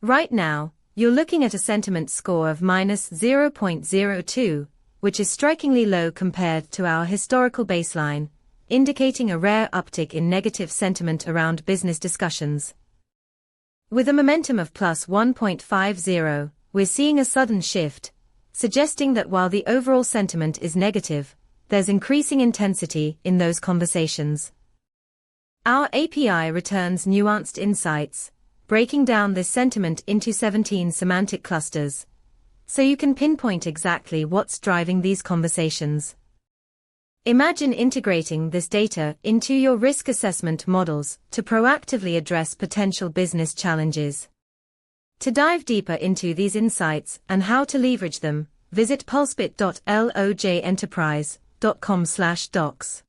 Right now, you're looking at a sentiment score of minus 0.02, which is strikingly low compared to our historical baseline, indicating a rare uptick in negative sentiment around business discussions. With a momentum of plus 1.50, we're seeing a sudden shift, suggesting that while the overall sentiment is negative, there's increasing intensity in those conversations. Our API returns nuanced insights, breaking down this sentiment into 17 semantic clusters, so you can pinpoint exactly what's driving these conversations. Imagine integrating this data into your risk assessment models to proactively address potential business challenges. To dive deeper into these insights and how to leverage them, visit pulsebit.lojenterprise.com/docs.